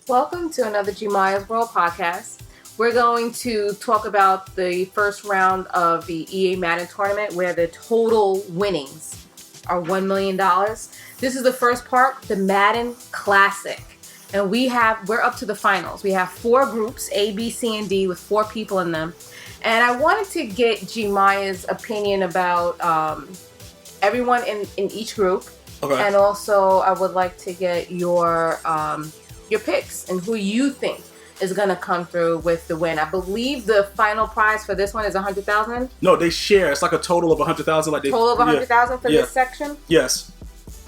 Welcome to another Gmia's World podcast. We're going to talk about the first round of the EA Madden tournament where the total winnings are $1 million. This is the first part, the Madden Classic. And we're up to the finals. We have 4 groups, A, B, C, and D, with 4 people in them. And I wanted to get Gmia's opinion about everyone in each group. Okay. And also I would like to get your picks and who you think is going to come through with the win. I believe the final prize for this one is $100,000. No, they share. It's like a total of $100,000. Total of $100,000 for this section? Yes.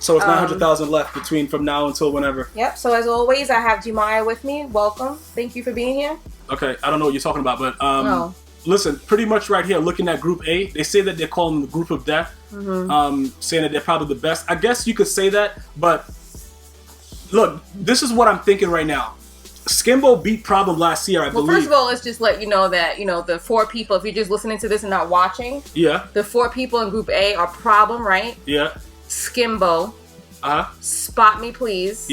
So it's $900,000 left between from now until whenever. Yep. So as always, I have Gmia with me. Welcome. Thank you for being here. Okay. I don't know what you're talking about, but No. listen, pretty much right here, looking at Group A, they say that they're calling the Group of Death, saying that they're probably the best. I guess you could say that, but look, this is what I'm thinking right now. Skimbo beat Problem last year, I believe. Well, first of all, let's just let you know that, the 4 people, if you're just listening to this and not watching, the 4 people in Group A are Problem, right? Yeah. Skimbo, Spot Me Please,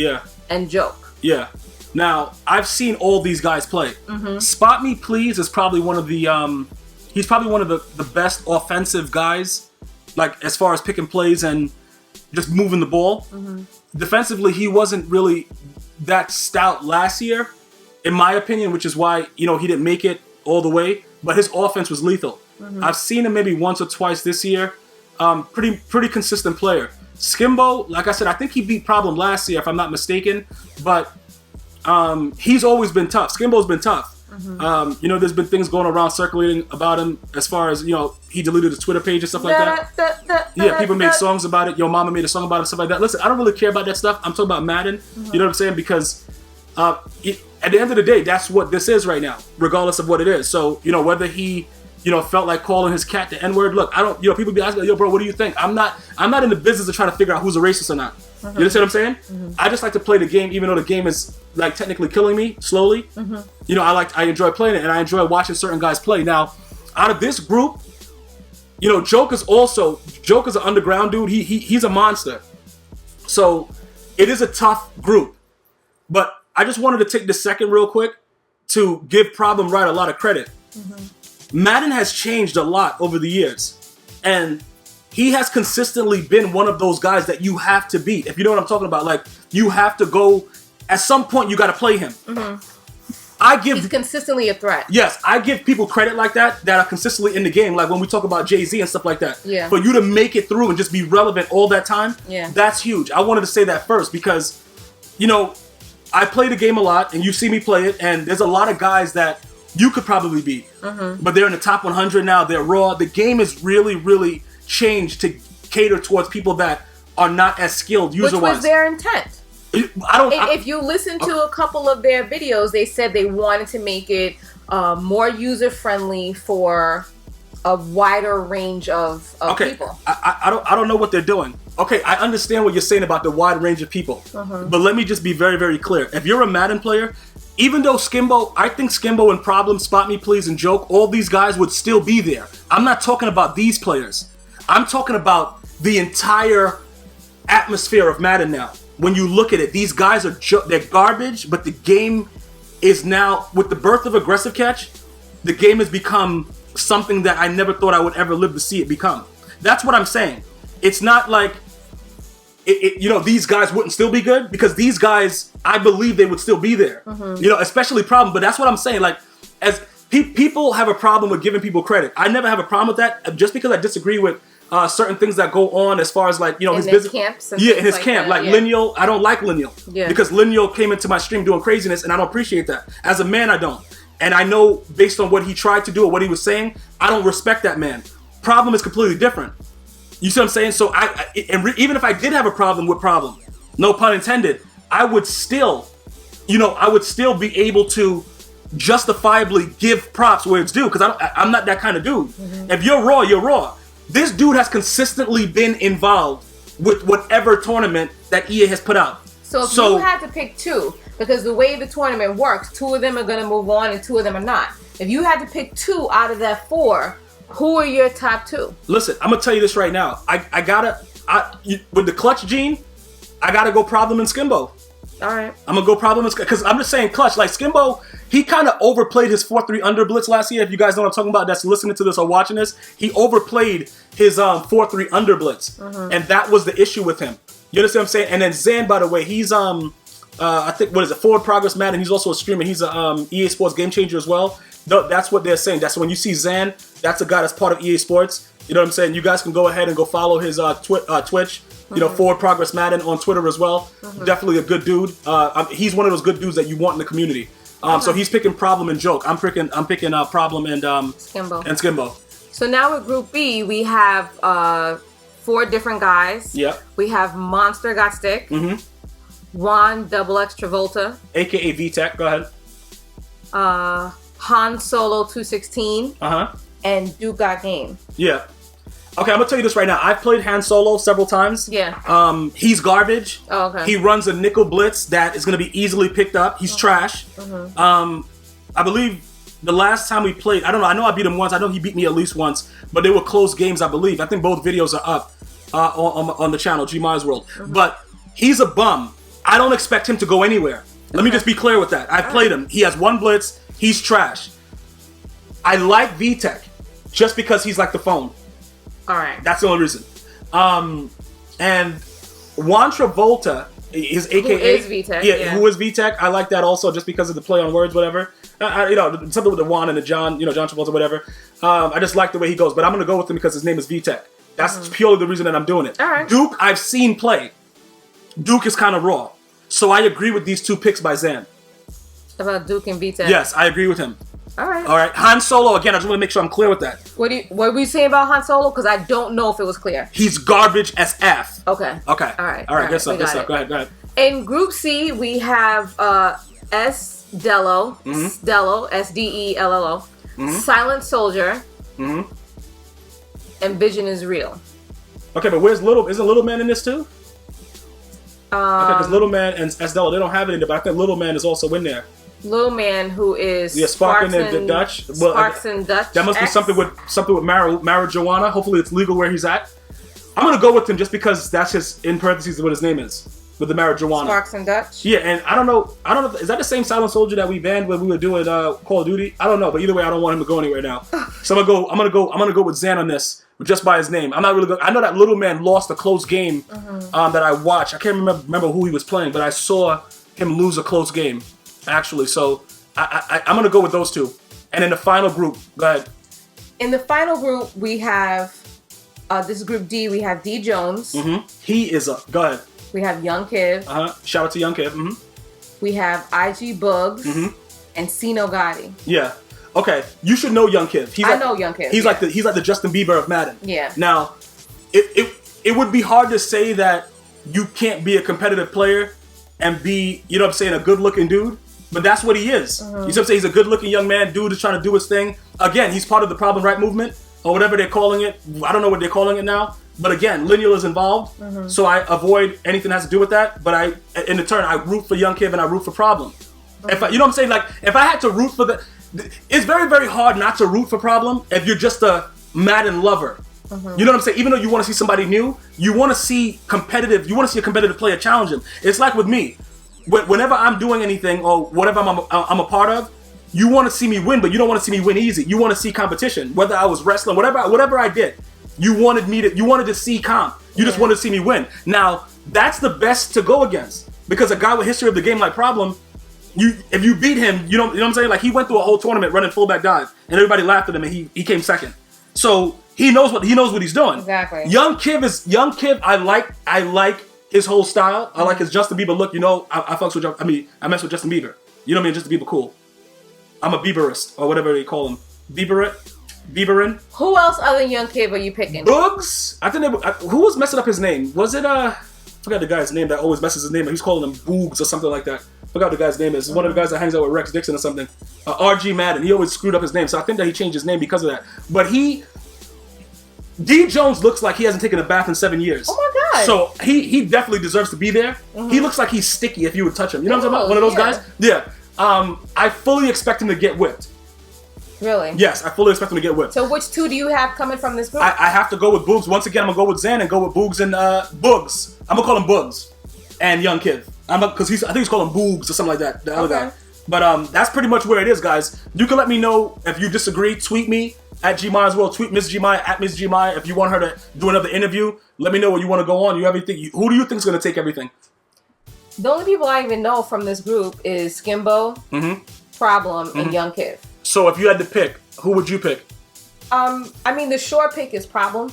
and Joke. Yeah. Now, I've seen all these guys play. Spot Me Please is probably one of the, he's probably one of the best offensive guys, like as far as picking plays and just moving the ball. Defensively, he wasn't really that stout last year, in my opinion, which is why, he didn't make it all the way, but his offense was lethal. I've seen him maybe once or twice this year. Pretty consistent player. Skimbo, like I said, I think he beat Problem last year, if I'm not mistaken, but he's always been tough. Skimbo's been tough. There's been things going around circulating about him as far as, he deleted his Twitter page and stuff like that. Yeah, people made songs about it. Yo Mama made a song about it, stuff like that. Listen, I don't really care about that stuff. I'm talking about Madden. You know what I'm saying? Because at the end of the day, that's what this is right now, regardless of what it is. So, whether he, felt like calling his cat the N-word. Look, I don't, people be asking, yo, bro, what do you think? I'm not in the business of trying to figure out who's a racist or not. You understand what I'm saying? I just like to play the game, even though the game is like technically killing me slowly. I enjoy playing it, and I enjoy watching certain guys play. Now, out of this group, Joke is an underground dude. He's a monster. So it is a tough group. But I just wanted to take the second real quick to give Problem Right a lot of credit. Madden has changed a lot over the years, and he has consistently been one of those guys that you have to beat. If you know what I'm talking about, like, you have to go, at some point you got to play him. He's consistently a threat. Yes, I give people credit like that are consistently in the game, like when we talk about Jay-Z and stuff like that. Yeah. For you to make it through and just be relevant all that time, that's huge. I wanted to say that first because, I play the game a lot, and you see me play it, and there's a lot of guys that you could probably beat. But they're in the top 100 now, they're raw. The game is really, really changed to cater towards people that are not as skilled user-wise. Which was their intent. If you listen to a couple of their videos, they said they wanted to make it more user-friendly for a wider range of people. I don't know what they're doing. Okay, I understand what you're saying about the wide range of people. But let me just be very, very clear. If you're a Madden player, even though I think Skimbo and Problem, Spot Me Please, and Joke, all these guys would still be there. I'm not talking about these players. I'm talking about the entire atmosphere of Madden now. When you look at it, these guys they're garbage, but the game is now, with the birth of Aggressive Catch, the game has become something that I never thought I would ever live to see it become. That's what I'm saying. It's not like, these guys wouldn't still be good, because these guys, I believe they would still be there. Especially Problem, but that's what I'm saying. Like, as people have a problem with giving people credit. I never have a problem with that, just because I disagree with certain things that go on as far as, like, his business camps. In his camp. Like Lineal, I don't like Lineal. Because Lineal came into my stream doing craziness, and I don't appreciate that. As a man, I don't. And I know, based on what he tried to do or what he was saying, I don't respect that man. Problem is completely different. You see what I'm saying? So even if I did have a problem with Problem, no pun intended, I would still be able to justifiably give props where it's due, because I'm not that kind of dude. If you're raw, you're raw. This dude has consistently been involved with whatever tournament that EA has put out. So if you had to pick 2, because the way the tournament works, 2 of them are going to move on and 2 of them are not. If you had to pick 2 out of that 4, who are your top 2? Listen, I'm going to tell you this right now. With the clutch gene, I got to go Problem and Skimbo. All right. I'm gonna go problem because I'm just saying clutch. Like Skimbo, he kind of overplayed his 4-3 under blitz last year. If you guys know what I'm talking about, that's listening to this or watching this, he overplayed his 4-3 under blitz, and that was the issue with him. You understand what I'm saying? And then Zan, by the way, he's I think what is it? Forward Progress Madden. He's also a streamer. He's a EA Sports game changer as well. No, that's what they're saying. That's when you see Zan. That's a guy that's part of EA Sports. You know what I'm saying? You guys can go ahead and go follow his Twitch. You know, Forward Progress Madden on Twitter as well. Definitely a good dude. He's one of those good dudes that you want in the community. So he's picking Problem and Joke. I'm picking Problem and Skimbo. So now with Group B, we have 4 different guys. Yep. We have Monster Got Stick. Juan Double X Travolta. AKA VTech. Go ahead. Han Solo 216. And Duke Got Game. Yeah. Okay, I'm gonna tell you this right now. I've played Han Solo several times. Yeah. He's garbage. Oh, okay. He runs a nickel blitz that is gonna be easily picked up. He's trash. I believe the last time we played, I don't know. I know I beat him once. I know he beat me at least once, but they were close games. I believe. I think both videos are up on the channel, Gmia's World. But he's a bum. I don't expect him to go anywhere. Let me just be clear with that. I've played him. He has 1 blitz. He's trash. I like VTech just because he's like the phone. All right. That's the only reason. And Juan Travolta is AKA who is VTech. Yeah, who is VTech. I like that also just because of the play on words, whatever. You know, something with the Juan and the John, you know, John Travolta, whatever. I just like the way he goes, but I'm gonna go with him because his name is VTech. That's purely the reason that I'm doing it. All right. Duke, I've seen play. Duke is kind of raw, so I agree with these 2 picks by Zan. About Duke and VTech. Yes, I agree with him. All right. All right. Han Solo, again, I just want to make sure I'm clear with that. What were you saying about Han Solo? Because I don't know if it was clear. He's garbage as F. Okay. Okay. All right. Good stuff. Go ahead. In Group C, we have S. Dello, Dello, SDELLO, Silent Soldier, and Vision is Real. Okay, but where's Isn't Little Man in this too? Okay, because Little Man and Dello, they don't have it in there, but I think Little Man is also in there. Little Man, who is Sparks and Dutch. Well, Sparks and Dutch. That must be something with marijuana. Hopefully, it's legal where he's at. I'm gonna go with him just because that's his in parentheses what his name is with the marijuana. Sparks and Dutch. Yeah, and I don't know. Is that the same Silent Soldier that we banned when we were doing Call of Duty? I don't know, but either way, I don't want him to go anywhere now. So I'm gonna go with Zan on this. Just by his name. I'm not really good. I know that Little Man lost a close game that I watched. I can't remember who he was playing, but I saw him lose a close game, actually. So I'm going to go with those 2. And in the final group, go ahead. In the final group, we have, this is Group D, we have D. Jones. He is a, go ahead. We have Young Kiv. Shout out to Young Kiv. We have IG Bugs and Sino Gotti. Yeah. Okay, you should know Young Kiv. I know Young Kiv. He's like the Justin Bieber of Madden. Yeah. Now, it would be hard to say that you can't be a competitive player and be, you know what I'm saying, a good-looking dude, but that's what he is. You know what I'm saying? He's a good-looking young man, dude who's trying to do his thing. Again, he's part of the Problem Right movement, or whatever they're calling it. I don't know what they're calling it now, but again, lineal is involved, so I avoid anything that has to do with that, but in return, I root for Young Kiv and I root for Problem. If I, you know what I'm saying? Like, if I had to root for it's very, very hard not to root for Problem if you're just a Madden lover. You know what I'm saying? Even though you want to see somebody new, you want to see a competitive player challenge him. It's like with me. Whenever I'm doing anything or whatever I'm a part of, you want to see me win, but you don't want to see me win easy. You want to see competition. Whether I was wrestling, whatever I did, you wanted to see comp. You just wanted to see me win. Now, that's the best to go against. Because a guy with history of the game like Problem, if you beat him, you know what I'm saying? Like, he went through a whole tournament running fullback dive, and everybody laughed at him, and he came second. So he knows what he's doing. Exactly. Young Kiv. I like his whole style. I like his Justin Bieber look. You know, I mess with Justin Bieber. You know what I mean? Justin Bieber cool. I'm a Bieberist or whatever they call him. Bieberin. Who else other than Young Kiv are you picking? Boogs. I think who was messing up his name? Was it I forgot the guy's name that always messes his name. He's calling him Boogs or something like that. Forgot what the guy's name is. One of the guys that hangs out with Rex Dixon or something. RG Madden. He always screwed up his name, so I think that he changed his name because of that. But D. Jones looks like he hasn't taken a bath in 7 years. Oh my God. So he definitely deserves to be there. He looks like he's sticky if you would touch him. You know what I'm talking about? One of those guys? Yeah. I fully expect him to get whipped. Really? Yes, I fully expect him to get whipped. So which 2 do you have coming from this group? I have to go with Boogs. Once again, I'm going to go with Zan and go with Boogs and Boogs. I'm going to call him Boogs and Young Kiv. Because I think he's calling Boobs or something like that. The other Okay. guy. But that's pretty much where it is, guys. You can let me know if you disagree. Tweet me at Gmaya's World. Tweet Miss Gmaya at Miss Gmaya. If you want her to do another interview, let me know where you want to go on. You have anything? Who do you think is going to take everything? The only people I even know from this group is Skimbo, Problem, and Young Kid. So if you had to pick, who would you pick? I mean, the sure pick is Problem.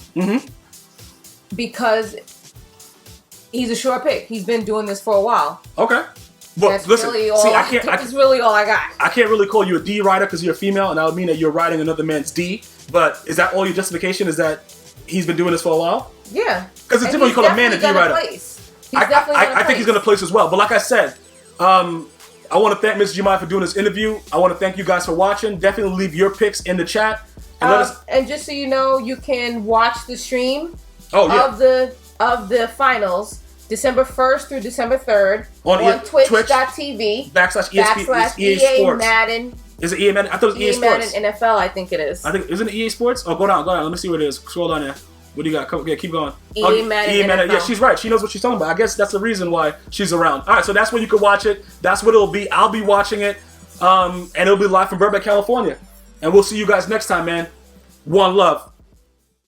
Because he's a sure pick. He's been doing this for a while. Okay. Well, That's listen. really all. See, That's really all I got. I can't really call you a D rider because you're a female, and that would mean that you're riding another man's D. But is that all your justification? Is that he's been doing this for a while? Yeah. Because it's different when you call a man a D rider. I think he's going to place as well. But like I said, I want to thank Ms. Jemai for doing this interview. I want to thank you guys for watching. Definitely leave your picks in the chat. And let us. And just so you know, you can watch the stream of the finals December 1st through December 3rd on Twitch.tv / EA Madden. Is it EA Madden? I thought it was EA Sports. Madden NFL, I think it is. Isn't it EA Sports? Oh, go down. Let me see what it is. Scroll down there. What do you got? Keep going. EA Madden NFL. Yeah, she's right. She knows what she's talking about. I guess that's the reason why she's around. All right, so that's where you can watch it. That's what it'll be. I'll be watching it, and it'll be live from Burbank, California. And we'll see you guys next time, man. One love.